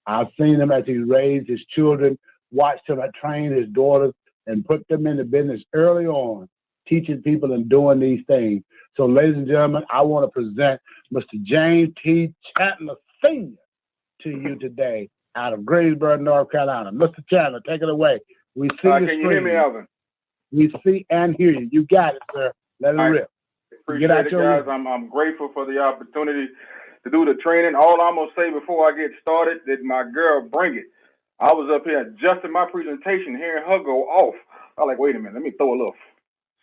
I've seen him as he raised his children, watched him train his daughters, and put them in the business early on, teaching people and doing these things. So, ladies and gentlemen, I want to present Mr. James T. Chandler Sr. to you today out of Greensboro, North Carolina. Mr. Chandler, take it away. We see the Can you hear me, Alvin? We see and hear you. You got it, sir. Let it rip. Appreciate it, guys. I'm grateful for the opportunity to do the training. All I'm going to say before I get started is my girl, bring it. I was up here adjusting my presentation, hearing her go off. I was like, wait a minute, let me throw a little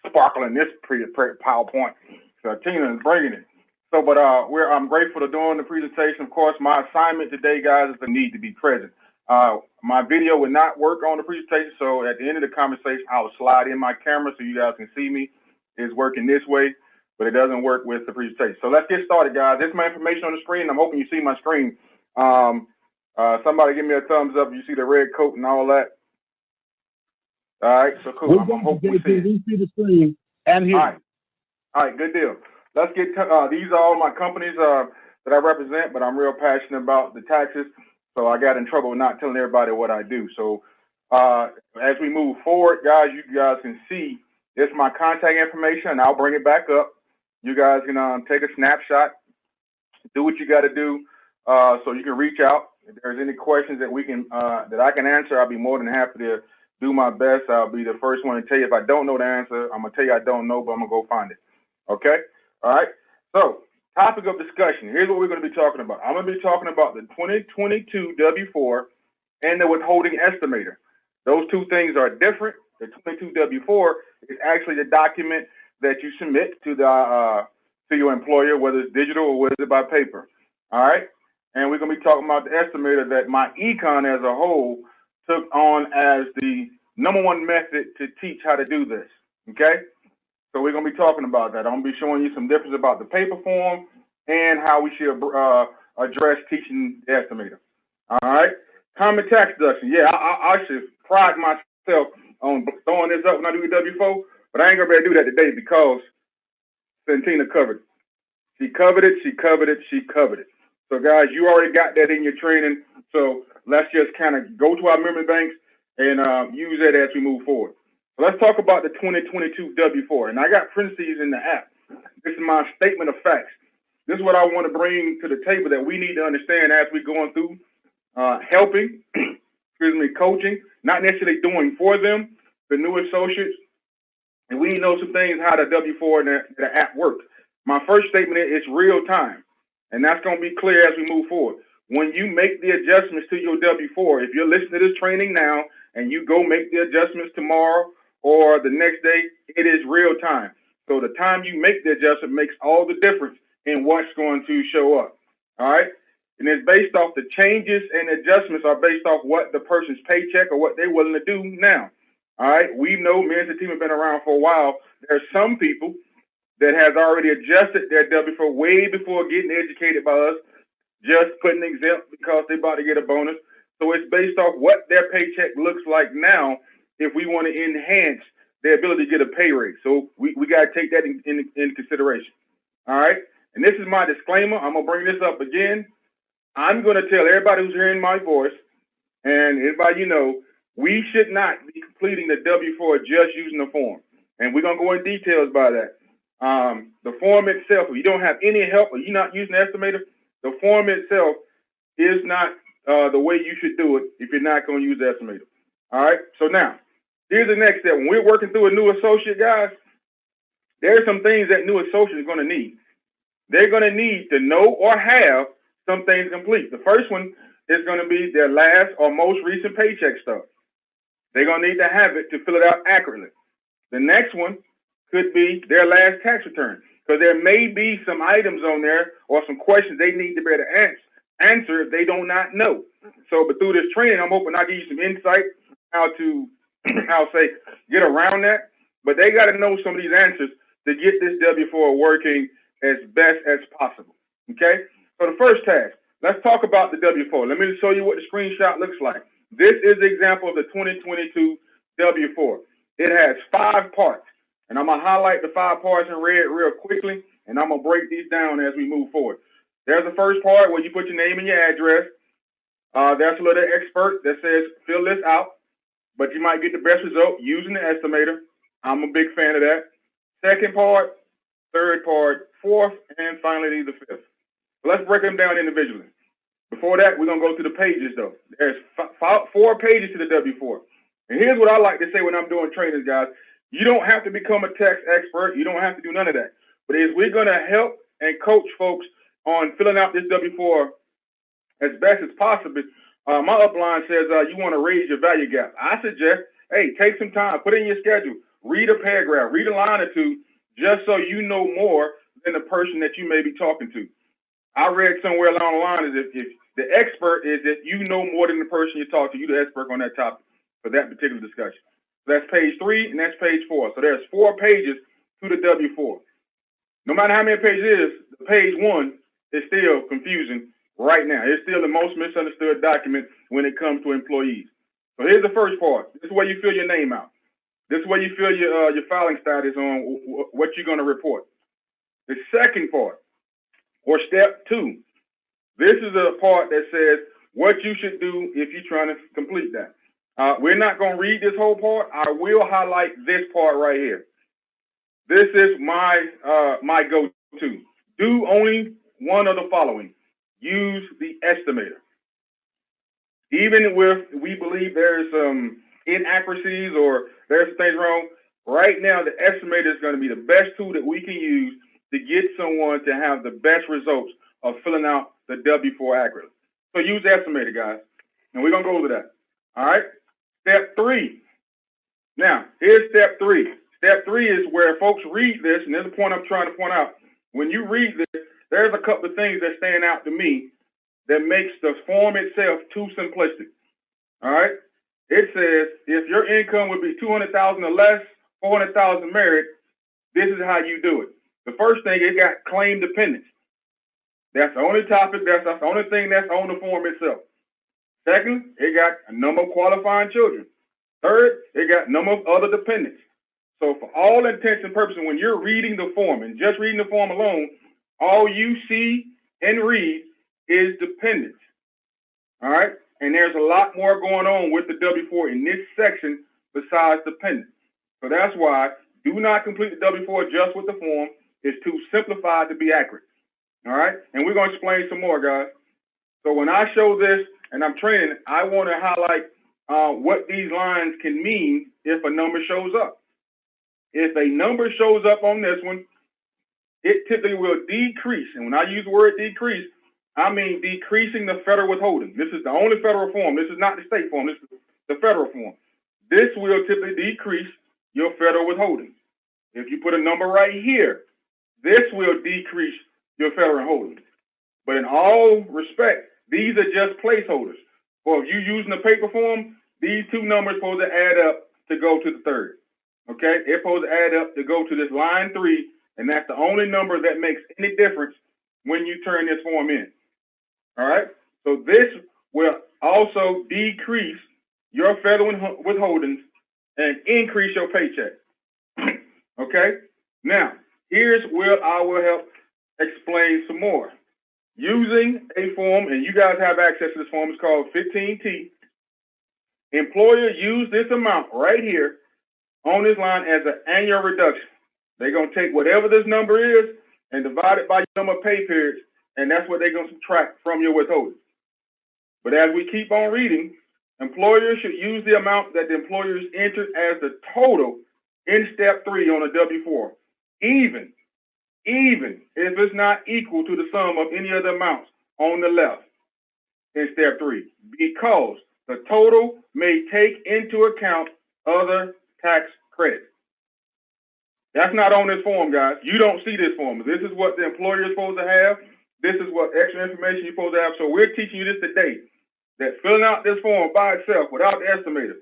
sparkle in this PowerPoint. So Tina is bringing it. So, but I'm grateful to doing the presentation. Of course, my assignment today, guys, is the need to be present. My video would not work on the presentation, so at the end of the conversation, I'll slide in my camera so you guys can see me. It's working this way, but it doesn't work with the presentation. So let's get started, guys. There's my information on the screen. I'm hoping you see my screen. Somebody give me a thumbs up if you see the red coat and all that. All right, so cool. I'm hoping we see it. We see the screen and hear. All right, good deal. Let's get these are all my companies that I represent, but I'm real passionate about the taxes, so I got in trouble not telling everybody what I do. So as we move forward, guys, you guys can see it's my contact information, and I'll bring it back up. You guys can take a snapshot, do what you got to do, so you can reach out. If there's any questions that we can that I can answer, I'll be more than happy to do my best. I'll be the first one to tell you if I don't know the answer. I'm gonna tell you I don't know, but I'm gonna go find it. Okay? All right. So, topic of discussion. Here's what we're going to be talking about. I'm going to be talking about the 2022 W-4 and the withholding estimator. Those two things are different. The 22 W-4 is actually the document that you submit to the to your employer, whether it's digital or whether it's by paper. All right. And we're going to be talking about the estimator that my econ as a whole took on as the #1 method to teach how to do this. Okay. So we're going to be talking about that. I'm going to be showing you some difference about the paper form and how we should address teaching the estimator. All right. Common tax deduction. Yeah, I should pride myself on throwing this up when I do the W-4, but I ain't going to be able to do that today because Santina covered it. She covered it, she covered it, she covered it. So, guys, you already got that in your training. So let's just kind of go to our memory banks and use that as we move forward. So let's talk about the 2022 W-4. And I got parentheses in the app. This is my statement of facts. This is what I want to bring to the table that we need to understand as we're going through helping, coaching, not necessarily doing for them, the new associates. And we know some things how the W-4 and the app works. My first statement is it's real time. And that's going to be clear as we move forward. When you make the adjustments to your W-4, if you're listening to this training now and you go make the adjustments tomorrow or the next day, it is real time. So the time you make the adjustment makes all the difference in what's going to show up. All right. And it's based off the changes and adjustments are based off what the person's paycheck or what they're willing to do now. All right. We know me and the team have been around for a while. There's some people that has already adjusted their W-4 way before getting educated by us, just putting exempt because they're about to get a bonus. So it's based off what their paycheck looks like now if we want to enhance their ability to get a pay raise. So we got to take that in consideration. All right. And this is my disclaimer. I'm going to bring this up again. I'm going to tell everybody who's hearing my voice and everybody you know, we should not be completing the W-4 just using the form. And we're going to go in details by that. The form itself, if you don't have any help or you're not using the estimator, the form itself is not the way you should do it if you're not going to use the estimator. All right. So now, here's the next step. When we're working through a new associate, guys, there are some things that new associates are going to need. They're going to need to know or have some things complete. The first one is going to be their last or most recent paycheck stuff. They're going to need to have it to fill it out accurately. The next one could be their last tax return, because there may be some items on there or some questions they need to be able to answer if they do not know. So, but through this training, I'm hoping I give you some insight how to, get around that. But they got to know some of these answers to get this W-4 working as best as possible. Okay? So the first task, let's talk about the W-4. Let me show you what the screenshot looks like. This is the example of the 2022 W-4. It has 5 parts. And I'm going to highlight the 5 parts in red real quickly, and I'm going to break these down as we move forward. There's the first part where you put your name and your address. There's a little expert that says fill this out, but you might get the best result using the estimator. I'm a big fan of that. Second part, third part, fourth, and finally the fifth. So let's break them down individually. Before that, we're going to go through the pages, though. There's 4 pages to the W-4. And here's what I like to say when I'm doing trainings, guys. You don't have to become a tax expert. You don't have to do none of that. But we're going to help and coach folks on filling out this W-4 as best as possible. My upline says you want to raise your value gap. I suggest, hey, take some time, put it in your schedule, read a paragraph, read a line or two, just so you know more than the person that you may be talking to. I read somewhere along the line is if the expert is that you know more than the person you talk to, you're the expert on that topic for that particular discussion. So that's page 3 and that's page 4. So there's 4 pages to the W-4. No matter how many pages it is, page 1 is still confusing right now. It's still the most misunderstood document when it comes to employees. So here's the first part. This is where you fill your name out. This is where you fill your filing status on what you're going to report. The second part, or step 2, this is a part that says what you should do if you're trying to complete that. We're not going to read this whole part. I will highlight this part right here. This is my go-to. Do only one of the following. Use the estimator. Even if we believe there's some inaccuracies or there's some things wrong, right now the estimator is going to be the best tool that we can use to get someone to have the best results of filling out the W-4 accurately. So use the estimator, guys. And we're going to go over that. All right? Step 3. Now, here's step 3. Step 3 is where folks read this, and there's a point I'm trying to point out. When you read this, there's a couple of things that stand out to me that makes the form itself too simplistic. All right? It says if your income would be $200,000 or less, $400,000 married, this is how you do it. The first thing, it got claim dependents. That's the only topic, that's the only thing that's on the form itself. Second, it got a number of qualifying children. Third, it got a number of other dependents. So for all intents and purposes, when you're reading the form and just reading the form alone, all you see and read is dependents. All right? And there's a lot more going on with the W-4 in this section besides dependents. So that's why do not complete the W-4 just with the form. It's too simplified to be accurate. All right? And we're going to explain some more, guys. So when I show this and I'm training, I want to highlight what these lines can mean if a number shows up. If a number shows up on this one, it typically will decrease. And when I use the word decrease, I mean decreasing the federal withholding. This is the only federal form. This is not the state form. This is the federal form. This will typically decrease your federal withholding. If you put a number right here, this will decrease your federal withholding. But in all respect, these are just placeholders. Well, if you're using the paper form, these two numbers are supposed to add up to go to the third. Okay? They're supposed to add up to go to this line 3, and that's the only number that makes any difference when you turn this form in. All right? So this will also decrease your federal withholdings and increase your paycheck. Okay? Now, here's where I will help explain some more. Using a form, and you guys have access to this form, it's called 15T. Employer use this amount right here on this line as an annual reduction. They're going to take whatever this number is and divide it by your number of pay periods, and that's what they're going to subtract from your withholding. But as we keep on reading, employers should use the amount that the employers entered as the total in step 3 on a W-4, even if it's not equal to the sum of any other amounts on the left in step 3, because the total may take into account other tax credits. That's not on this form, guys. You don't see this form. This is what the employer is supposed to have. This is what extra information you're supposed to have. So we're teaching you this today, that filling out this form by itself without the estimator,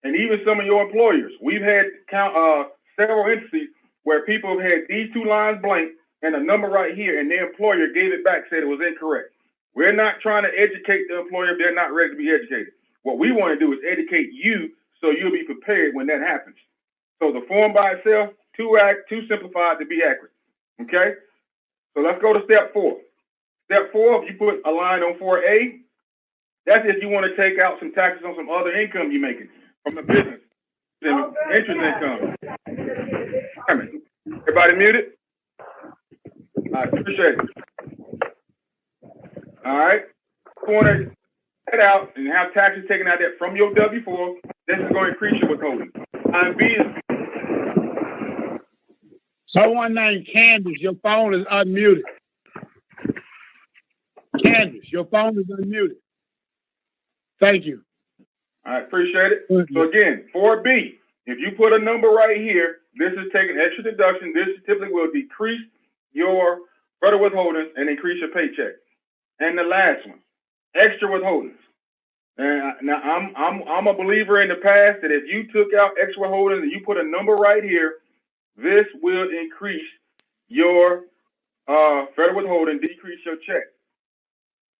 and even some of your employers, we've had several instances where people have had these 2 lines blank and a number right here, and their employer gave it back, said it was incorrect. We're not trying to educate the employer if they're not ready to be educated. What we want to do is educate you so you'll be prepared when that happens. So the form by itself, too simplified to be accurate. Okay? So let's go to step 4. Step 4, if you put a line on 4A, That's if you want to take out some taxes on some other income you're making from the business, interest income. Everybody muted? I appreciate it. All right. You want to head out and have taxes taken out there from your W-4. This is going to increase your withholding. Someone named Candace, your phone is unmuted. Candace, your phone is unmuted. Thank you. I appreciate it. So again, 4B, if you put a number right here, this is taking extra deduction. This typically will decrease your federal withholdings and increase your paycheck. And the last one, extra withholdings. And now I'm a believer in the past that if you took out extra withholdings and you put a number right here, this will increase your federal withholding, decrease your check.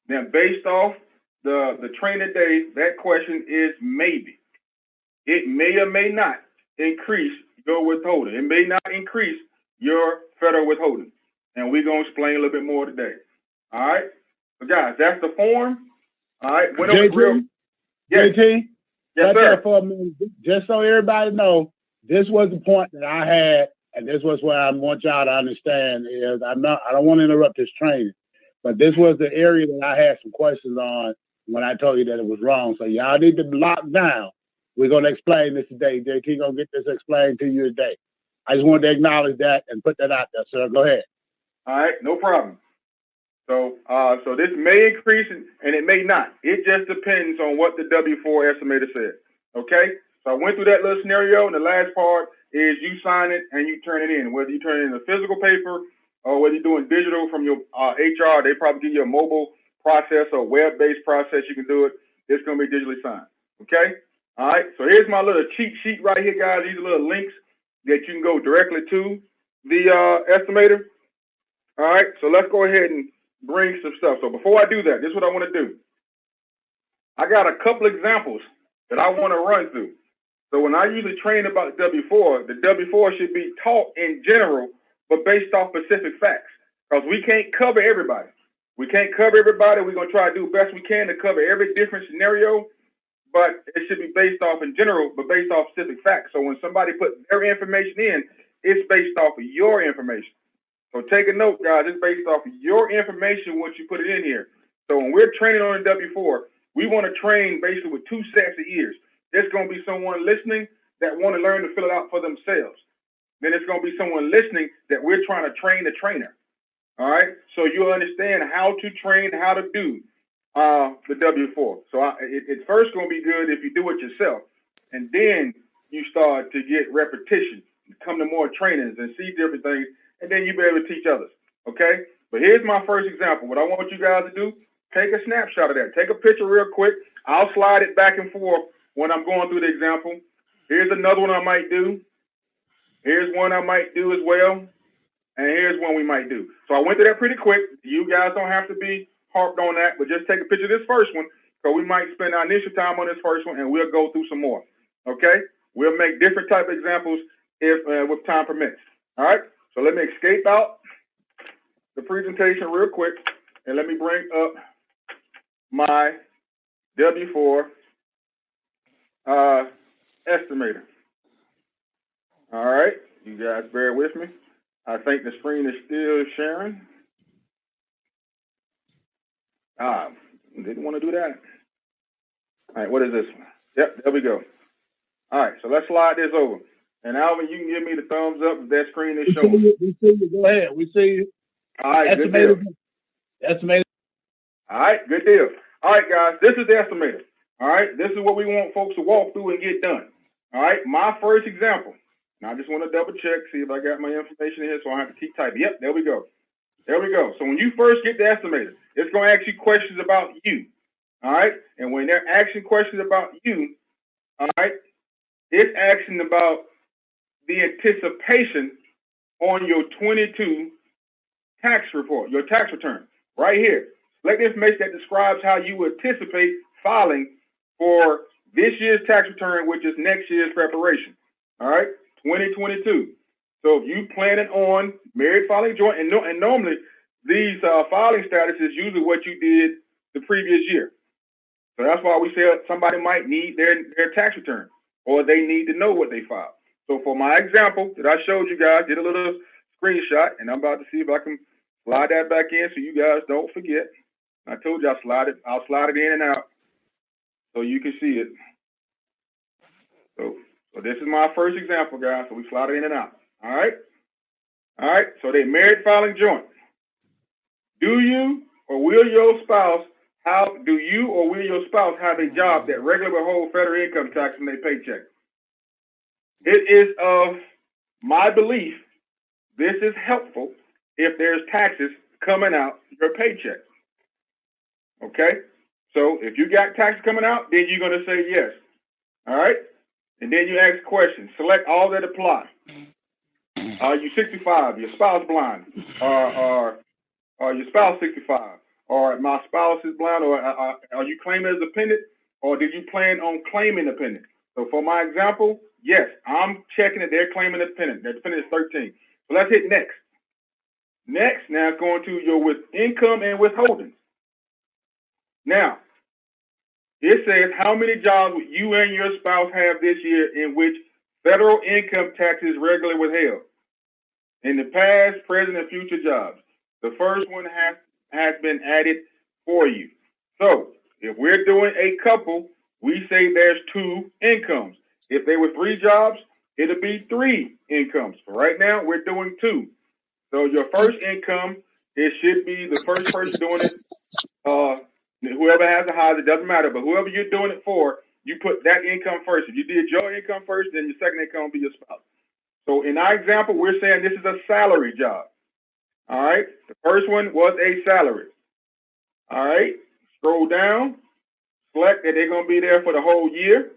Now, based off the training day, that question is maybe. It may or may not increase your withholding. It may not increase your federal withholding. And we're going to explain a little bit more today. All right? So, guys, that's the form. All right? JT? Yes, sir. For a minute, just so everybody knows, this was the point that I had, and this was what I want y'all to understand is I don't want to interrupt this training, but this was the area that I had some questions on when I told you that it was wrong. So y'all need to lock down. We're going to explain this today. JT going to get this explained to you today. I just wanted to acknowledge that and put that out there, sir. Go ahead. All right, no problem. So this may increase and it may not. It just depends on what the W-4 estimator said. Okay? So I went through that little scenario, and the last part is you sign it and you turn it in. Whether you turn it in a physical paper or whether you're doing digital from your HR, they probably give you a mobile process or web-based process. You can do it. It's going to be digitally signed. Okay? All right? So here's my little cheat sheet right here, guys. These are little links that you can go directly to the estimator. All right? So let's go ahead and bring some stuff. So before I do that, this is what I want to do. I got a couple examples that I want to run through. So when I usually train about the W-4 should be taught in general, but based off specific facts. Because we can't cover everybody. We can't cover everybody. We're going to try to do the best we can to cover every different scenario, but it should be based off in general, but based off specific facts. So when somebody puts their information in, it's based off of your information. So take a note, guys. It's based off of your information once you put it in here. So when we're training on a W-4, we want to train basically with two sets of ears. There's going to be someone listening that want to learn to fill it out for themselves. Then it's going to be someone listening that we're trying to train the trainer. All right? So you'll understand how to train, how to do the W-4. So it's first going to be good if you do it yourself. And then you start to get repetition, come to more trainings and see different things. And then you'll be able to teach others, okay? But here's my first example. What I want you guys to do, take a snapshot of that. Take a picture real quick. I'll slide it back and forth when I'm going through the example. Here's another one I might do. Here's one I might do as well. And here's one we might do. So I went through that pretty quick. You guys don't have to be harped on that, but just take a picture of this first one. So we might spend our initial time on this first one, and we'll go through some more, okay? We'll make different type of examples if time permits, all right? So let me escape out the presentation real quick, and let me bring up my W-4 estimator. All right, you guys bear with me. I think the screen is still sharing. Didn't want to do that. All right, what is this one? Yep, there we go. All right, so let's slide this over. And Alvin, you can give me the thumbs up if that screen is showing. We see you. Go ahead. We see you. All right, good deal. Estimator. All right, good deal. All right, guys, this is the estimator. All right, this is what we want folks to walk through and get done. All right, my first example. Now, I just want to double check, see if I got my information here so I don't have to keep typing. Yep, there we go. There we go. So when you first get the estimator, it's going to ask you questions about you. All right, and when they're asking questions about you, all right, it's asking about the anticipation on your 22 tax report, your tax return, right here. Select the information that describes how you anticipate filing for this year's tax return, which is next year's preparation. All right, 2022. So if you planning on married filing joint, and normally these filing status is usually what you did the previous year. So that's why we say somebody might need their tax return, or they need to know what they filed. So for my example that I showed you guys, did a little screenshot, and I'm about to see if I can slide that back in so you guys don't forget. I told you I'll slide it in and out so you can see it. So this is my first example, guys. So we slide it in and out. All right. So they married filing joint. Do you or will your spouse have a job that regularly withhold federal income tax from their paycheck? It is of my belief this is helpful if there's taxes coming out your paycheck. Okay? So if you got taxes coming out, then you're going to say yes. All right? And then you ask questions. Select all that apply. Are you 65? Your spouse blind? Or your spouse 65? Or my spouse is blind? Or are you claiming as dependent? Or did you plan on claiming dependent? So for my example, yes, I'm checking that they're claiming dependent. Their dependent is 13. So let's hit next. Next, now it's going to your income and withholding. Now, it says how many jobs would you and your spouse have this year in which federal income tax is regularly withheld? In the past, present, and future jobs. The first one has been added for you. So if we're doing a couple, we say there's 2 incomes. If there were 3 jobs, it'll be 3 incomes. For right now, we're doing 2. So your first income, it should be the first person doing it. Whoever has the highest, it doesn't matter. But whoever you're doing it for, you put that income first. If you did your income first, then your second income will be your spouse. So in our example, we're saying this is a salary job. All right. The first one was a salary. All right. Scroll down. Select that they're going to be there for the whole year.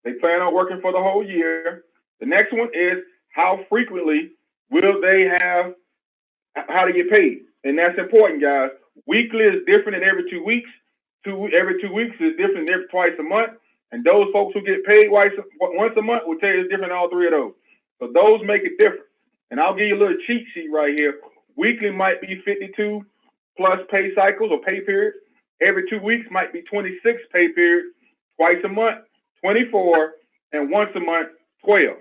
They plan on working for the whole year. The next one is how frequently will they have how to get paid. And that's important, guys. Weekly is different than every 2 weeks. Every 2 weeks is different than twice a month. And those folks who get paid once a month will tell you it's different in all 3 of those. So those make it different. And I'll give you a little cheat sheet right here. Weekly might be 52 plus pay cycles or pay periods. Every 2 weeks might be 26 pay periods. Twice a month, 24. And once a month, 12.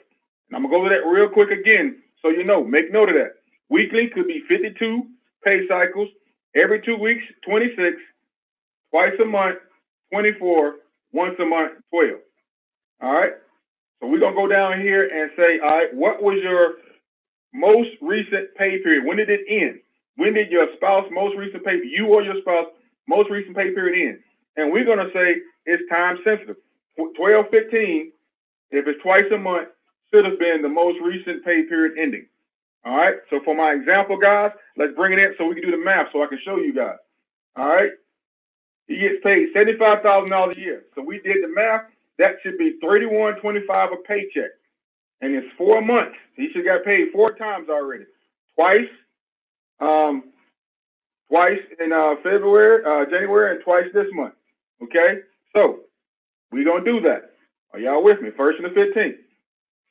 And I'm going to go over that real quick again so you know. Make note of that. Weekly could be 52 pay cycles. Every 2 weeks, 26. Twice a month, 24. Once a month, 12. All right? So we're going to go down here and say, all right, what was your most recent pay period? When did it end? When did your spouse most recent pay, you or your spouse most recent pay period end? And we're going to say it's time sensitive. 12/15, if it's twice a month, should have been the most recent pay period ending. All right. So for my example, guys, let's bring it in so we can do the math so I can show you guys. All right. He gets paid $75,000 a year. So we did the math. That should be $31.25 a paycheck. And it's 4 months. He should have got paid 4 times already. Twice in January, and twice this month. Okay? So we're going to do that. Are y'all with me? 1st and the 15th.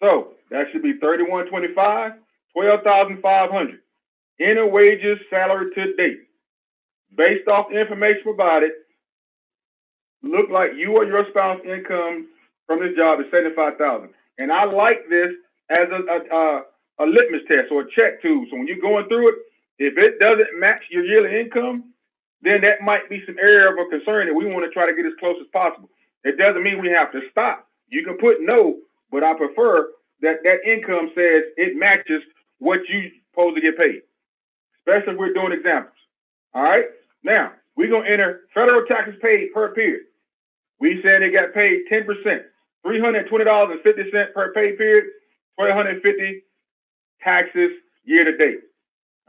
So that should be $31.25, $12,500. Inner wages, salary to date. Based off the information provided, look like you or your spouse income from this job is $75,000. And I like this as a litmus test or a check tool. So when you're going through it, if it doesn't match your yearly income, then that might be some area of a concern that we want to try to get as close as possible. It doesn't mean we have to stop. You can put no, but I prefer that income says it matches what you're supposed to get paid, especially if we're doing examples. All right? Now, we're going to enter federal taxes paid per period. We said they got paid 10%, $320.50 per pay period, $1,250 taxes year to date.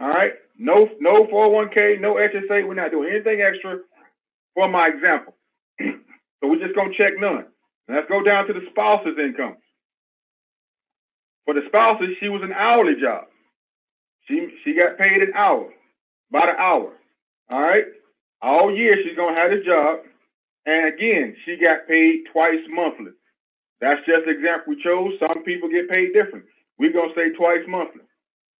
All right? No 401k, no HSA. We're not doing anything extra for my example. So we're just going to check none. Let's go down to the spouse's income. For the spouses, she was an hourly job. She got paid an hour, about an hour. All right? All year she's going to have this job. And again, she got paid twice monthly. That's just the example we chose. Some people get paid different. We're going to say twice monthly.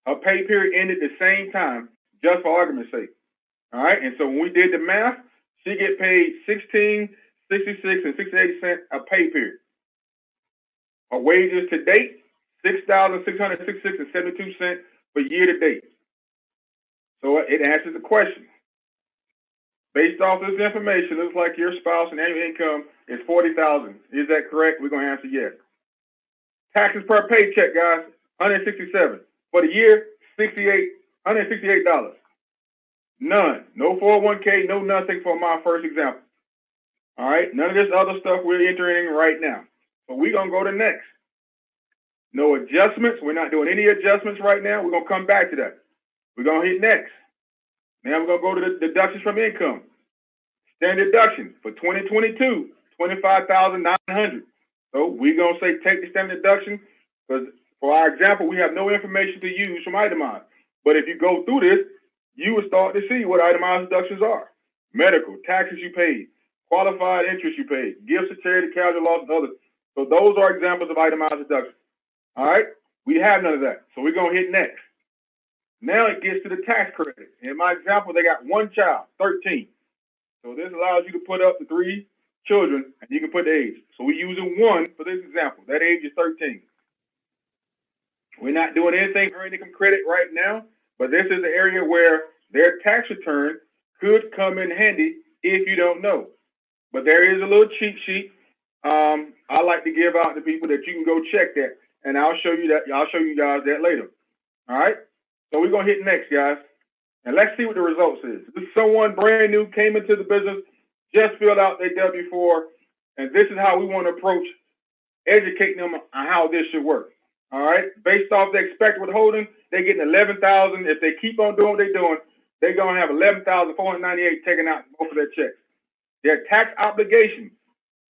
Her pay period ended the same time, just for argument's sake. All right? And so when we did the math, she get paid 66 and 68 cents a pay period. Our wages to date, $6,666 and 72 cents for year to date. So it answers the question. Based off this information, looks like your spouse and annual income is $40,000. Is that correct? We're gonna answer yes. Taxes per paycheck, guys, $167. For the year, $168. None. No 401k, no nothing for my first example. All right, none of this other stuff we're entering right now. So we're gonna go to next. No adjustments. We're not doing any adjustments right now. We're gonna come back to that. We're gonna hit next. Now we're gonna go to the deductions from income. Standard deduction for 2022, $25,900. So we're gonna say take the standard deduction because for our example, we have no information to use from itemized. But if you go through this, you will start to see what itemized deductions are. Medical, taxes you paid, qualified interest you paid, gifts to charity, casual loss, and others. So those are examples of itemized deductions. All right, we have none of that. So we're gonna hit next. Now it gets to the tax credit. In my example, they got one child, 13. So this allows you to put up to 3 children, and you can put the age. So we're using 1 for this example. That age is 13. We're not doing anything for income credit right now, but this is the area where their tax return could come in handy if you don't know. But there is a little cheat sheet I like to give out to people that you can go check that, and I'll show you that. I'll show you guys that later. All right. So we're gonna hit next, guys, and let's see what the results is. This is someone brand new, came into the business, just filled out their W-4, and this is how we want to approach educating them on how this should work. All right, based off the expected withholding, they're getting $11,000. If they keep on doing what they're doing, they're gonna have $11,498 taken out both of their checks. Their tax obligation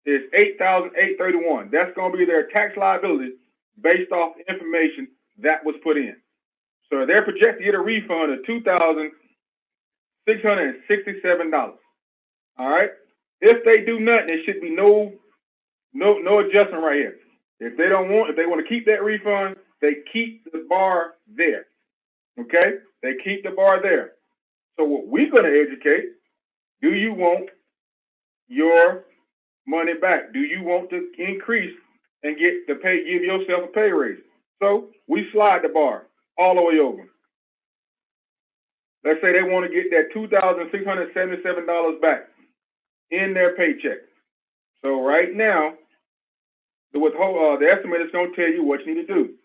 is $8,831. That's gonna be their tax liability based off the information that was put in. So they're projected to get a refund of $2,667. All right. If they do nothing, there should be no adjustment right here. If they want to keep that refund, they keep the bar there. Okay? They keep the bar there. So what we're going to educate, do you want your money back? Do you want to increase and give yourself a pay raise? So we slide the bar all the way over. Let's say they want to get that $2,677 back in their paycheck. So right now, the estimate is going to tell you what you need to do.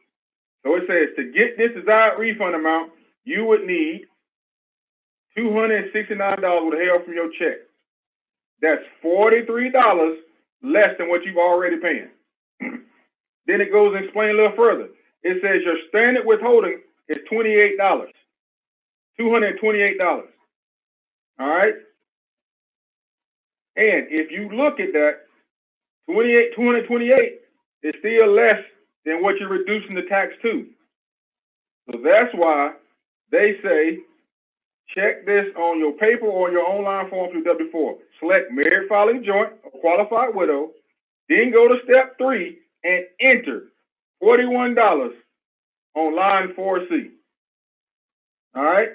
So it says to get this desired refund amount, you would need $269 withheld from your check. That's $43 less than what you've already paying. Then it goes and explains a little further. It says your standard withholding is $28, $228. All right. And if you look at that, $228 is still less than what you're reducing the tax to. So that's why they say check this on your paper or your online form through W-4. Select married filing joint or qualified widow, then go to step 3 and enter $41 on line 4C. All right?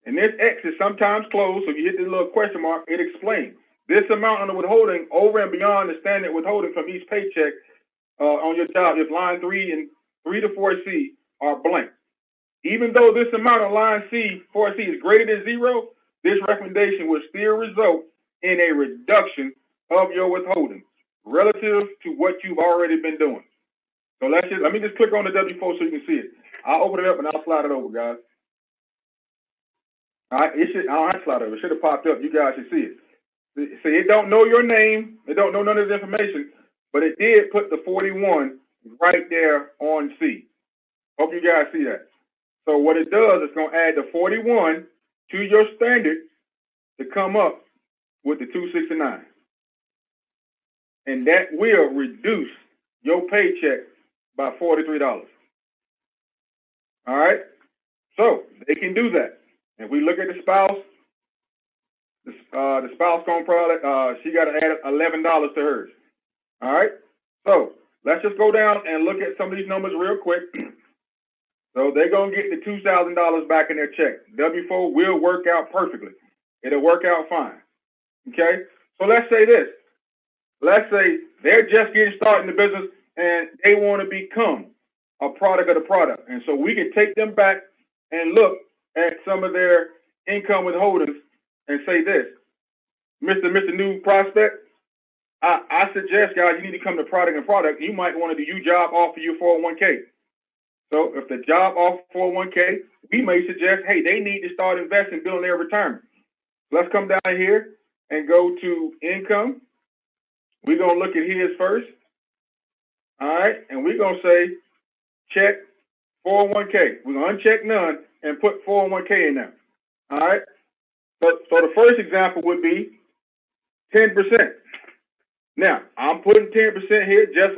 And this X is sometimes closed, so if you hit the little question mark, it explains. This amount on the withholding over and beyond the standard withholding from each paycheck on your job, if line 3 and 3 to 4C are blank. Even though this amount on line 4C is greater than 0, this recommendation will still result in a reduction of your withholding relative to what you've already been doing. So let me just click on the W-4 so you can see it. I'll open it up and I'll slide it over, guys. All right, I don't have to slide it over. It should have popped up. You guys should see it. See, it don't know your name. It don't know none of this information, but it did put the 41 right there on C. Hope you guys see that. So what it does, it's going to add the 41 to your standard to come up with the 269. And that will reduce your paycheck by $43. All right? So they can do that. If we look at the spouse, the spouse going to probably, she got to add $11 to hers. All right? So let's just go down and look at some of these numbers real quick. So they're going to get the $2,000 back in their check. W-4 will work out perfectly. It'll work out fine. Okay? So let's say this. let's say they're just getting started in the business and they want to become a product of the product. And so we can take them back and look at some of their income withholdings and say this, Mr. New Prospect, I suggest, guys, you need to come to product and product. You might want to do your job offer you 401k. So if the job offers 401k, we may suggest, hey, they need to start investing, building their retirement. Let's come down here and go to income. We're going to look at his first. All right. And we're going to say check 401k. We're going to uncheck none and put 401k in there. All right. So the first example would be 10%. Now, I'm putting 10% here just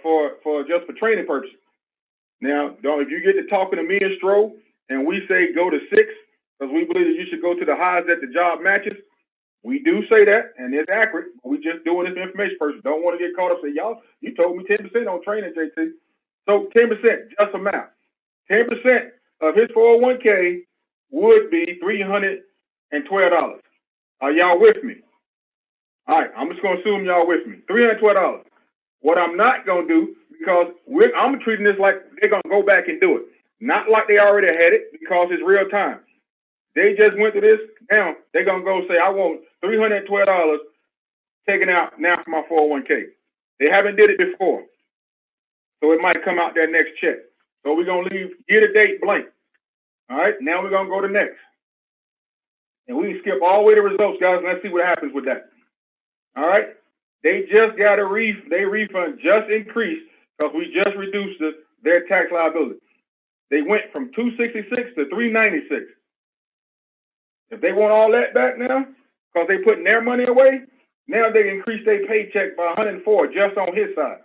for training purposes. Now, if you get to talking to me and Stroh, and we say go to 6, because we believe that you should go to the highs that the job matches, we do say that, and it's accurate. We just doing this for information purposes. Don't want to get caught up and say, y'all, you told me 10% on training, JT. So 10%, just for math. 10% of his 401k would be $312. Are y'all with me? All right, I'm just going to assume y'all with me. $312. What I'm not going to do, because I'm treating this like they're going to go back and do it. Not like they already had it, because it's real time. They just went through this. Now they're going to go say, I want $312 taken out now for my 401k. They haven't did it before. So it might come out their next check. So we're going to leave year-to-date blank. All right, now we're going to go to next. And we can skip all the way to results, guys, and let's see what happens with that. All right, they just got a refund just increased because we just reduced their tax liability. They went from $266 to $396. If they want all that back now, because they putting their money away, now they can increase their paycheck by $104 just on his side.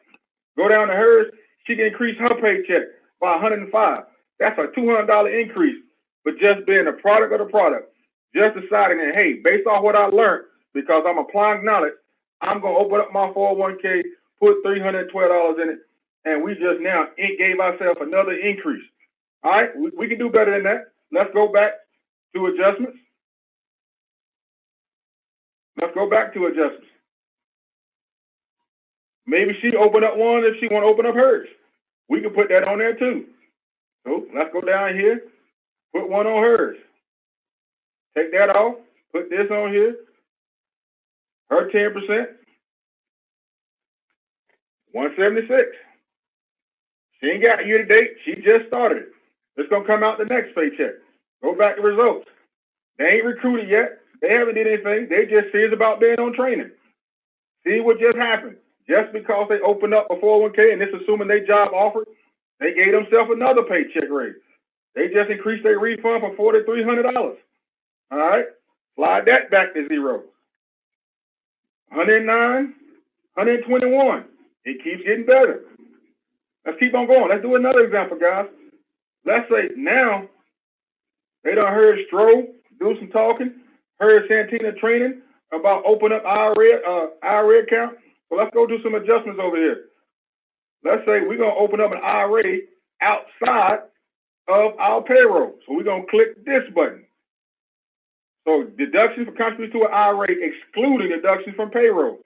Go down to hers, she can increase her paycheck by $105. That's a $200 increase, but just being a product of the product, just deciding that, hey, based off what I learned, because I'm applying knowledge, I'm going to open up my 401k, put $312 in it, and we just now gave ourselves another increase. All right, we can do better than that. Let's go back to adjustments. Let's go back to adjustments. Maybe she opened up one if she want to open up hers. We can put that on there too. So let's go down here, put one on hers. Take that off, put this on here. Her 10%, 176. She ain't got year to date. She just started it. It's going to come out the next paycheck. Go back to results. They ain't recruited yet. They haven't did anything. They just serious about being on training. See what just happened. Just because they opened up a 401k and it's assuming they job offered, they gave themselves another paycheck raise. They just increased their refund from $400 to $300. All right? Slide that back to 0. 109, 121. It keeps getting better. Let's keep on going. Let's do another example, guys. Let's say now they done heard Stroh do some talking, heard Santina training about open up IRA account. So let's go do some adjustments over here. Let's say we're going to open up an IRA outside of our payroll. So we're going to click this button. So deductions for contributions to an IRA, excluding deductions from payroll.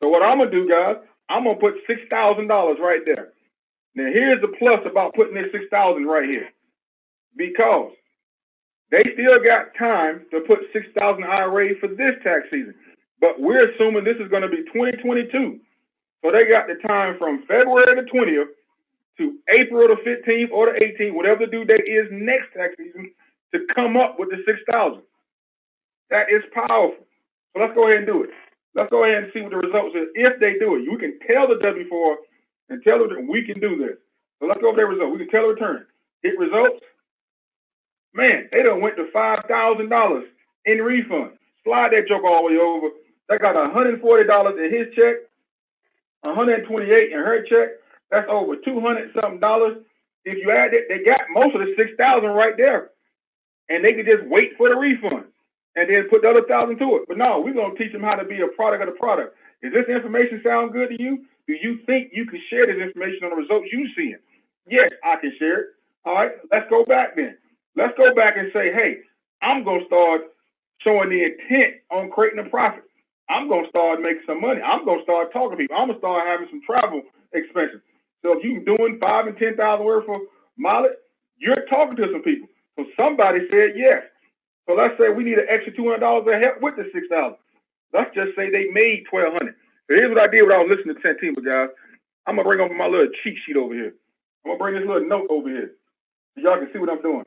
So what I'm going to do, guys, I'm going to put $6,000 right there. Now, here's the plus about putting this $6,000 right here. Because they still got time to put $6,000 IRA for this tax season. But we're assuming this is going to be 2022. So they got the time from February the 20th to April the 15th or the 18th, whatever the due date is next tax season, to come up with the $6,000. That is powerful. So let's go ahead and do it. Let's go ahead and see what the results is. If they do it, we can tell the W-4 and tell them that we can do this. So let's go over their results. We can tell the return. Hit results. Man, they done went to $5,000 in refund. Slide that joke all the way over. They got $140 in his check, $128 in her check. That's over $200-something. If you add it, they got most of the $6,000 right there. And they could just wait for the refund and then put the other $1,000 to it. But no, we're going to teach them how to be a product of the product. Does this information sound good to you? Do you think you can share this information on the results you see? Yes, I can share it. All right, let's go back then. Let's go back and say, hey, I'm going to start showing the intent on creating a profit. I'm going to start making some money. I'm going to start talking to people. I'm going to start having some travel expenses. So if you're doing $5,000 and $10,000 worth of mileage, you're talking to some people. So somebody said yes. So let's say we need an extra $200 to help with the $6,000. Let's just say they made $1,200. So here's what I did when I was listening to Santima, guys. I'm going to bring over my little cheat sheet over here. I'm going to bring this little note over here so y'all can see what I'm doing.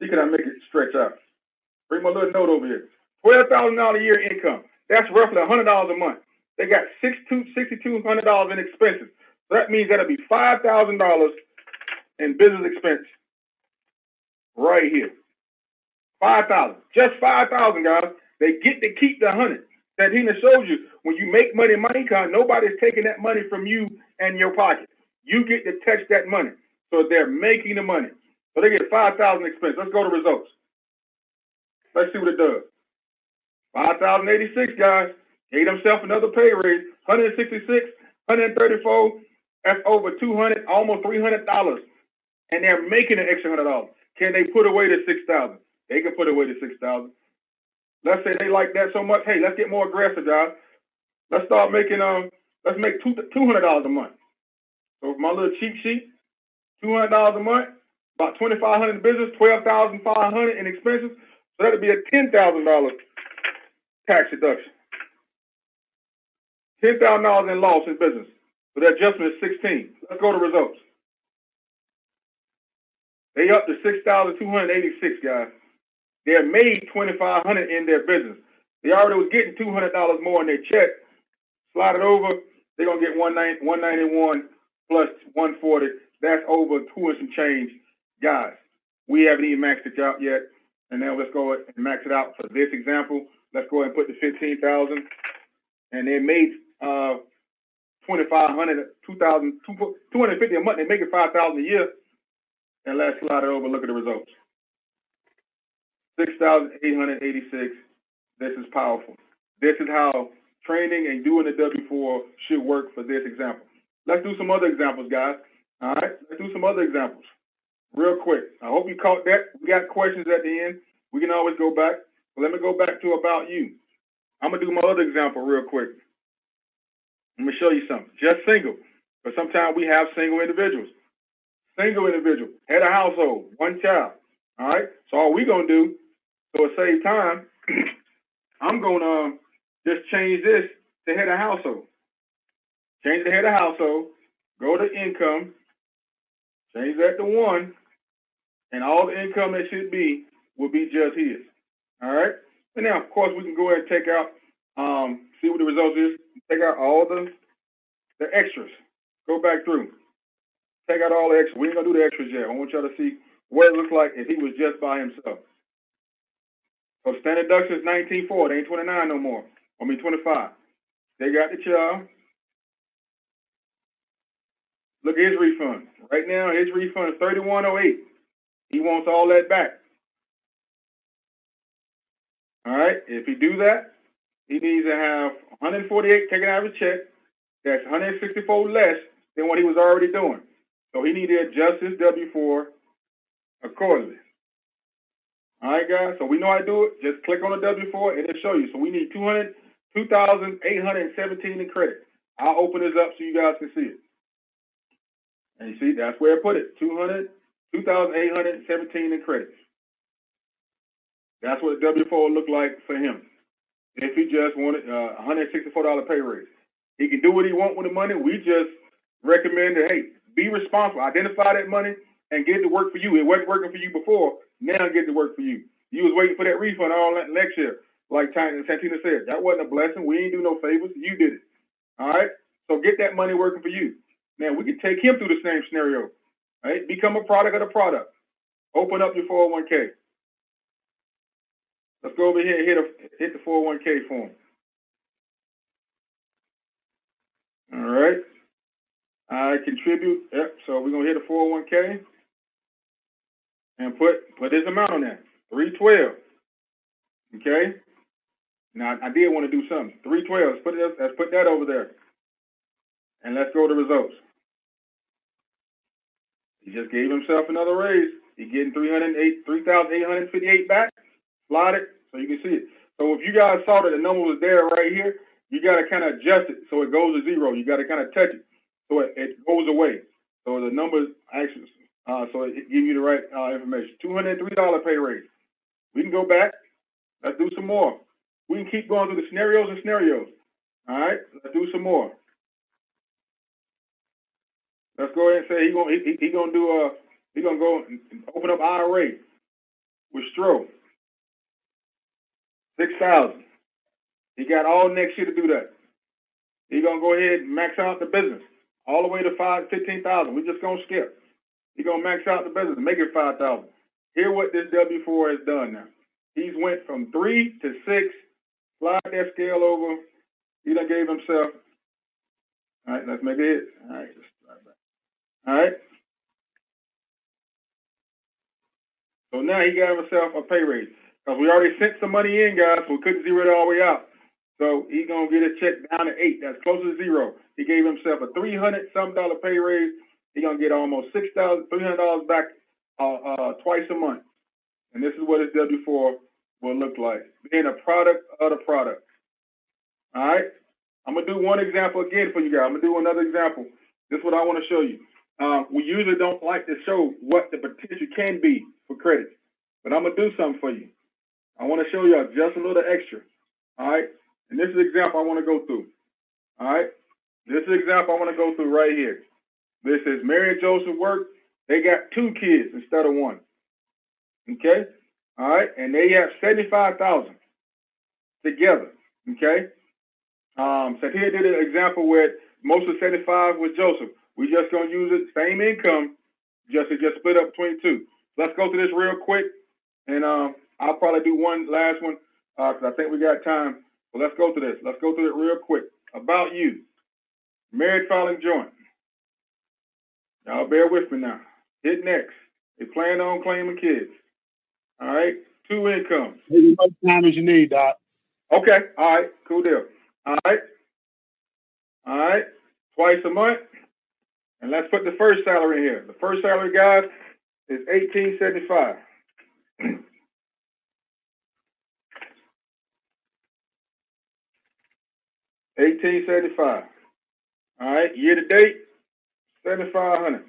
See, can I make it stretch out? Bring my little note over here. $12,000 a year income. That's roughly $100 a month. They got $6,200 in expenses. So that means that'll be $5,000 in business expense right here. 5,000. Just 5,000, guys. They get to keep the 100. Santina shows you when you make money in money account, nobody's taking that money from you and your pocket. You get to touch that money. So they're making the money. So they get 5,000 expense. Let's go to results. Let's see what it does. 5,086, guys. Gave themselves another pay raise. 166, 134. That's over 200, almost $300. And they're making an extra $100. Can they put away the 6,000? They can put away the 6,000. Let's say they like that so much. Hey, let's get more aggressive, guys. Let's start making let's make $200 a month. So my little cheat sheet, $200 a month, about $2,500 in business, $12,500 in expenses. So that'd be a $10,000 tax deduction. $10,000 in loss in business. So that adjustment is 16. Let's go to results. They up to 6,286, guys. They made $2,500 in their business. They already was getting $200 more in their check. Slide it over, they're gonna get 191 plus 140. That's over 2 and some change, guys. We haven't even maxed it out yet. And now let's go and max it out for this example. Let's go ahead and put the 15,000. And they made 2,500, 2,000, 250 a month. They make it 5,000 a year. And let's slide it over. Look at the results. 6,886. This is powerful. This is how training and doing the W-4 should work for this example. Let's do some other examples, guys. All right, let's do some other examples real quick. I hope you caught that. We got questions at the end. We can always go back. But let me go back to about you. I'm going to do my other example real quick. Let me show you something. Just single. But sometimes we have single individuals. Single individual, head of household, one child. All right? So all we're going to do, so to save time, I'm going to just change this to head of household. Change the head of household. Go to income. Change that to 1. And all the income that should be will be just his. All right? And now, of course, we can go ahead and take out, see what the result is. Take out all the extras. Go back through. Take out all the extras. We ain't going to do the extras yet. I want y'all to see what it looks like if he was just by himself. So standard deduction is 19.4. They ain't 29 no more. 25. They got the child. Look at his refund. Right now, his refund is 31.08. He wants all that back. All right. If he do that, he needs to have 148 taken out of his check. That's 164 less than what he was already doing. So he needs to adjust his W-4 accordingly. All right, guys. So we know how to do it. Just click on the W-4 and it'll show you. So we need 2,817 in credit. I'll open this up so you guys can see it. And you see, that's where I put it. 2,817 in credit. That's what the W-4 looked like for him. If he just wanted $164 pay raise. He can do what he wants with the money. We just recommend that, hey, be responsible. Identify that money and get it to work for you. It wasn't working for you before. Now get it to work for you. You was waiting for that refund all that next year. Like Santina said, that wasn't a blessing. We ain't do no favors. You did it. All right? So get that money working for you. Now, we can take him through the same scenario. All right? Become a product of the product. Open up your 401k. Let's go over here and hit the 401k form. All right. I contribute. Yep. So we're gonna hit a 401k and put his amount on there. 312. Okay. Now I did want to do something. 312. Let's put that over there. And let's go to results. He just gave himself another raise. He's getting 3,858 back. Slide it so you can see it. So if you guys saw that the number was there right here, you got to kind of adjust it so it goes to zero. You got to kind of touch it so it goes away. So the numbers actually, so it gives you the right information. $203 pay raise. We can go back. Let's do some more. We can keep going through the scenarios and scenarios. All right, let's do some more. Let's go ahead and say he's gonna go and open up IRA with Stro. 6,000. He got all next year to do that. He's gonna go ahead and max out the business all the way to 15,000. We're just gonna skip. He's gonna max out the business and make it 5,000. Hear what this W-4 has done now. He's went from 3 to 6. Slide that scale over. He done gave himself. All right, let's make it. All right, just slide back. All right. So now he got himself a pay raise. Because we already sent some money in, guys, so we couldn't zero it all the way out. So he's going to get a check down to 8. That's close to zero. He gave himself a $300-something pay raise. He's going to get almost $6,300 back twice a month. And this is what his W-4 will look like, being a product of the product. All right? I'm going to do one example again for you guys. I'm going to do another example. This is what I want to show you. We usually don't like to show what the potential can be for credit, but I'm going to do something for you. I want to show you just a little extra. All right? And this is the example I want to go through. All right? This is the example I want to go through right here. This is Mary and Joseph work. They got 2 kids instead of 1. Okay? All right? And they have $75,000 together. Okay? So here did an example where most of 75 was Joseph. We just going to use it, same income, just split up between 2. Let's go through this real quick. And I'll probably do one last one because I think we got time. So let's go through this. Let's go through it real quick. About you. Married, filing joint. Y'all bear with me now. Hit next. They plan on claiming kids. All right. 2 incomes. As much time as you need, Doc. Okay. All right. Cool deal. All right. All right. Twice a month. And let's put the first salary in here. The first salary, guys, is $1,875. $1,875. All right. Year to date, $7,500.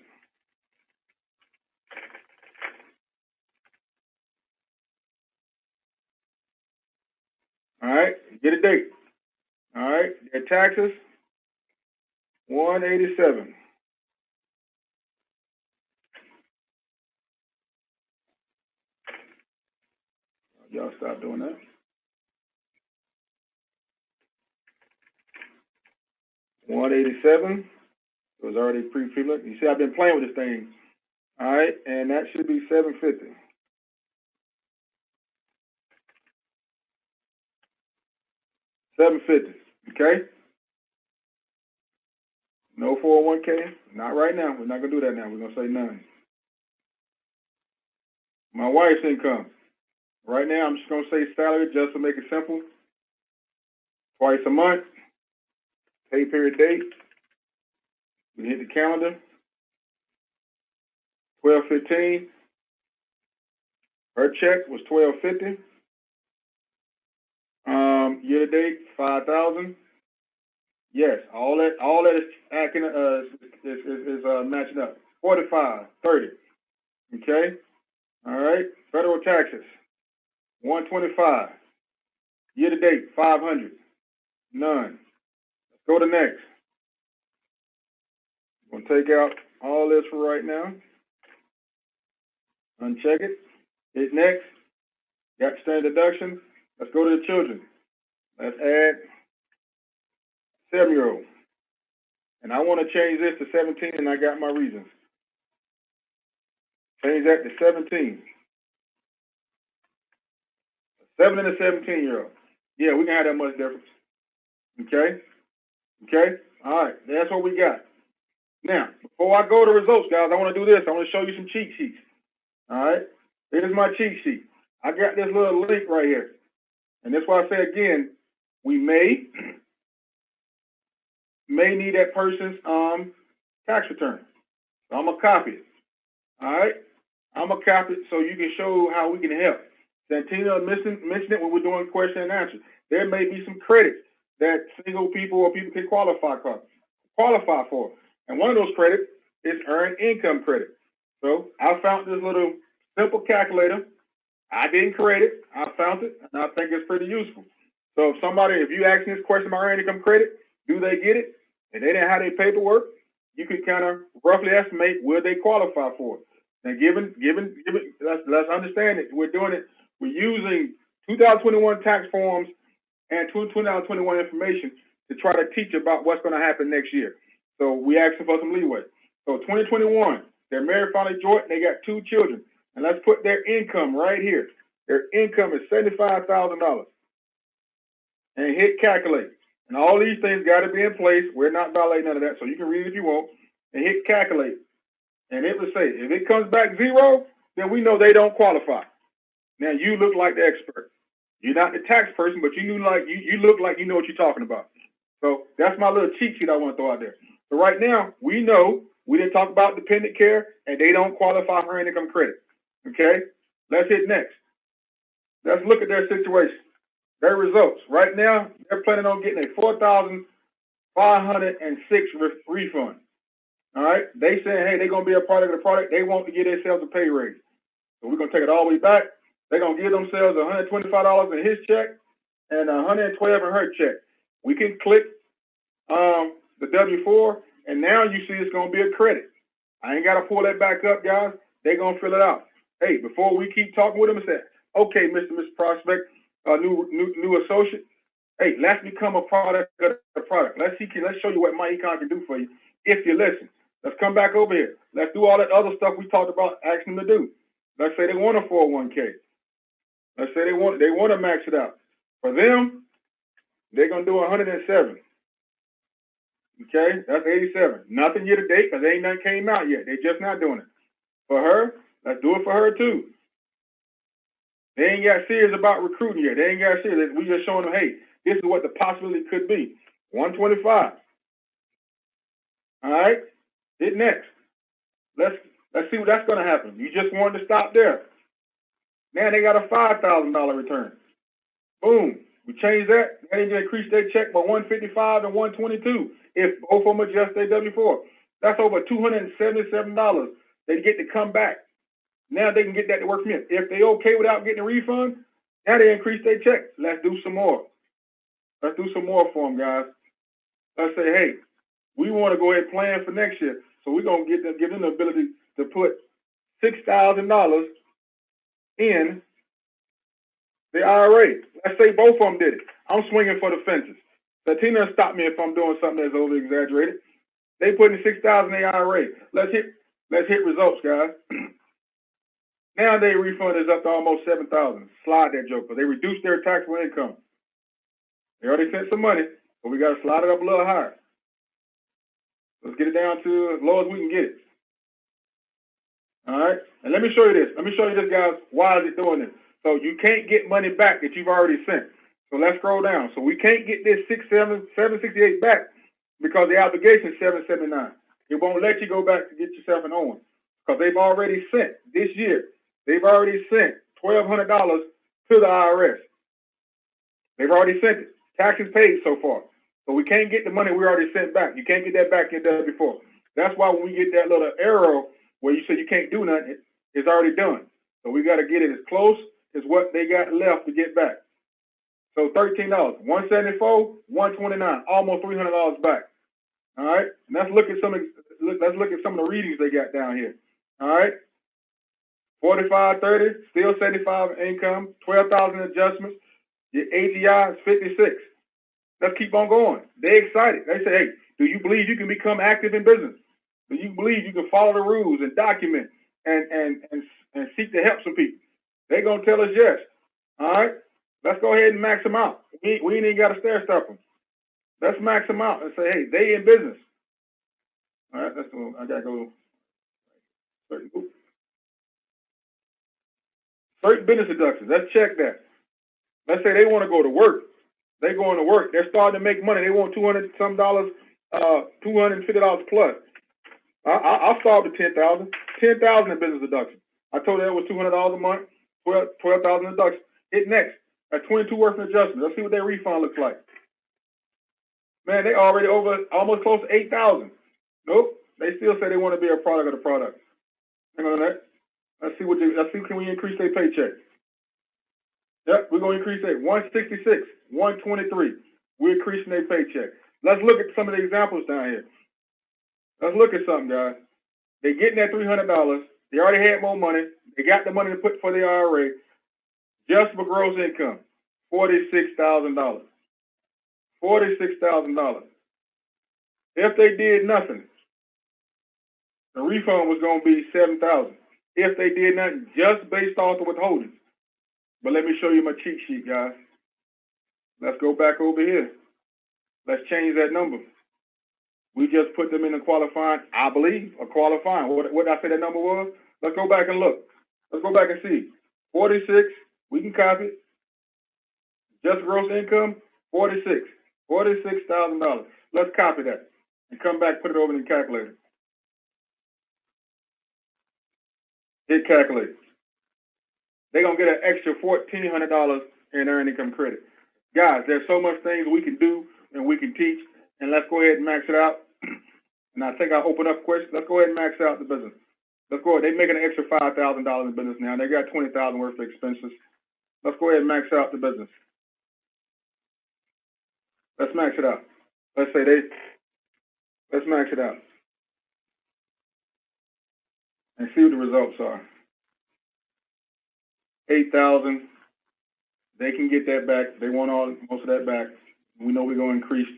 All right. Year to date. All right. Their taxes, $187. Y'all stop doing that. $187. It was already pre-looked. You see, I've been playing with this thing. All right, and that should be $750. $750. Okay. No 401k. Not right now. We're not gonna do that now. We're gonna say none. My wife's income. Right now, I'm just going to say salary just to make it simple. Twice a month. Pay period date. We hit the calendar. 12/15. Her check was $1,250. Year to date, $5,000. Yes, all that is acting is matching up. 45, 30. Okay. All right. Federal taxes. $125. Year to date, $500. None. Let's go to next. I'm going to take out all this for right now. Uncheck it. Hit next. Got standard deductions. Let's go to the children. Let's add 7-year-old. And I want to change this to 17, and I got my reasons. Change that to 17. 7 and a 17-year-old. Yeah, we can have that much difference. Okay? Okay? All right. That's what we got. Now, before I go to results, guys, I want to do this. I want to show you some cheat sheets. All right? Here's my cheat sheet. I got this little link right here. And that's why I say again, we may need that person's tax return. So I'm going to copy it. All right? I'm going to copy it so you can show how we can help. Santina mentioned it when we're doing question and answer. There may be some credits that single people or people can qualify for. And one of those credits is earned income credit. So I found this little simple calculator. I didn't create it. I found it, and I think it's pretty useful. So if you ask me this question about earned income credit, do they get it? And they didn't have their paperwork, you could kind of roughly estimate will they qualify for it. Now, let's understand it. We're using 2021 tax forms and 2021 information to try to teach about what's going to happen next year. So we asking for some leeway. So 2021, they're married, finally joint, and they got 2 children. And let's put their income right here. Their income is $75,000. And hit calculate. And all these things got to be in place. We're not violating none of that, so you can read it if you want. And hit calculate. And it will say, if it comes back 0, then we know they don't qualify. Now, you look like the expert. You're not the tax person, but you look like you know what you're talking about. So that's my little cheat sheet I want to throw out there. So right now, we know we didn't talk about dependent care, and they don't qualify for earned income credit. Okay? Let's hit next. Let's look at their situation. Their results. Right now, they're planning on getting a $4,506 refund. All right? They saying, hey, they're going to be a part of the product. They want to give themselves a pay raise. So we're going to take it all the way back. They're going to give themselves $125 in his check and $112 in her check. We can click the W-4, and now you see it's going to be a credit. I ain't got to pull that back up, guys. They're going to fill it out. Hey, before we keep talking with them, I said, okay, Mr. Prospect, new associate, hey, let's become a product of the product. Let's show you what my econ can do for you if you listen. Let's come back over here. Let's do all that other stuff we talked about asking them to do. Let's say they want a 401k. Let's say they want to max it out. For them, they're going to do 107. Okay, that's 87. Nothing year to date because ain't nothing came out yet. They're just not doing it. For her, let's do it for her too. They ain't got serious about recruiting yet. They ain't got serious. We just showing them, hey, this is what the possibility could be. 125. All right, hit next. Let's see what that's going to happen. You just wanted to stop there. Now they got a $5,000 return. Boom. We changed that. Now they can increase their check by 155 and 122 if both of them adjust their W-4. That's over $277 they get to come back. Now they can get that to work for them. If they okay without getting a refund, now they increase their check. Let's do some more. Let's do some more for them, guys. Let's say, hey, we want to go ahead and plan for next year. So we're going to give them the ability to put $6,000 in the IRA. Let's say both of them did it. I'm swinging for the fences. So Tina stop me if I'm doing something that's over exaggerated. They put in $6,000 in the IRA. Let's hit results, guys. Now their refund is up to almost $7,000. Slide that joker. They reduced their taxable income. They already sent some money, but we got to slide it up a little higher. Let's get it down to as low as we can get it. All right? And let me show you this. Guys. Why is it doing this? So you can't get money back that you've already sent. So let's scroll down. So we can't get this $768 back because the obligation is $779. It won't let you go back to get yourself an Owen because they've already sent this year. They've already sent $1,200 to the IRS. They've already sent it. Taxes paid so far. So we can't get the money we already sent back. You can't get that back in there before. That's why when we get that little arrow where you say you can't do nothing, it's already done. So we got to get it as close as what they got left to get back. So $13, $174, $129, almost $300 back. All right. And let's look at some of the readings they got down here. All right. 45, 30, still 75 income, 12,000 adjustments. Your AGI is 56. Let's keep on going. They're excited. They say, hey, do you believe you can become active in business? Do you believe you can follow the rules and document and seek to help some people? They're going to tell us yes. All right? Let's go ahead and max them out. We ain't even got to stair step them. Let's max them out and say, hey, they in business. All right, let's go. I got to go. Certain business deductions. Let's check that. Let's say they want to go to work. They're going to work. They're starting to make money. They want $200 some dollars, $250 plus. I'll start with $10,000. $10,000 in business deduction. I told you that was $200 a month, 12,000 deduction. Hit next. At 22 worth of adjustment. Let's see what their refund looks like. Man, they already over almost close to 8,000. Nope. They still say they want to be a product of the product. Hang on that. Let's see can we increase their paycheck. Yep, we're gonna increase that 166, 123. We're increasing their paycheck. Let's look at some of the examples down here. Let's look at something, guys. They're getting that $300. They already had more money. They got the money to put for the IRA. Just for gross income, $46,000. $46,000. If they did nothing, the refund was going to be $7,000. If they did nothing, just based off the withholdings. But let me show you my cheat sheet, guys. Let's go back over here. Let's change that number. We just put them in the qualifying, I believe, a qualifying. What did I say that number was? Let's go back and look. Let's go back and see. 46, we can copy it. Just gross income, 46. $46,000. Let's copy that and come back, put it over in the calculator. Hit calculate. They're going to get an extra $1,400 in earned income credit. Guys, there's so much things we can do and we can teach, and let's go ahead and max it out. And I think I'll open up questions. Let's go ahead and max out the business. Let's go ahead. They're making an extra $5,000 in business now. They got $20,000 worth of expenses. Let's go ahead and max out the business. Let's max it out. Let's max it out. And see what the results are. 8,000. They can get that back. They want most of that back. We know we're going to increase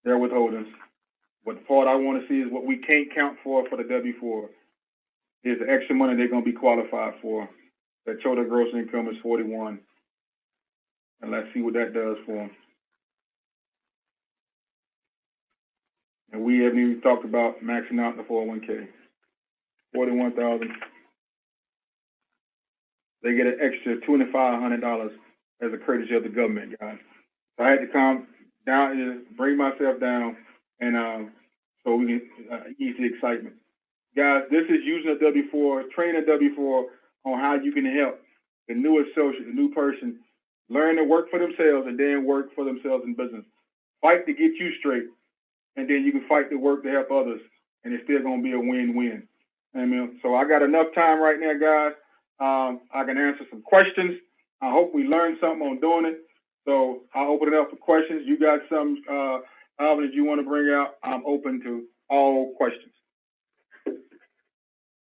their withholdings. But the part I want to see is what we can't count for the W-4 is the extra money they're going to be qualified for. Their total gross income is 41. And let's see what that does for them. And we haven't even talked about maxing out the 401k. 41,000. They get an extra $2,500 as a courtesy of the government, guys. So I had to calm down here, bring myself down, and so we can ease the excitement. Guys, this is using a W-4, training a W-4 on how you can help the new associate, the new person, learn to work for themselves and then work for themselves in business. Fight to get you straight, and then you can fight to work to help others, and it's still going to be a win-win. Amen. So I got enough time right now, guys. I can answer some questions. I hope we learned something on doing it. So I'll open it up for questions. You got some, Alvin, if you want to bring out, I'm open to all questions.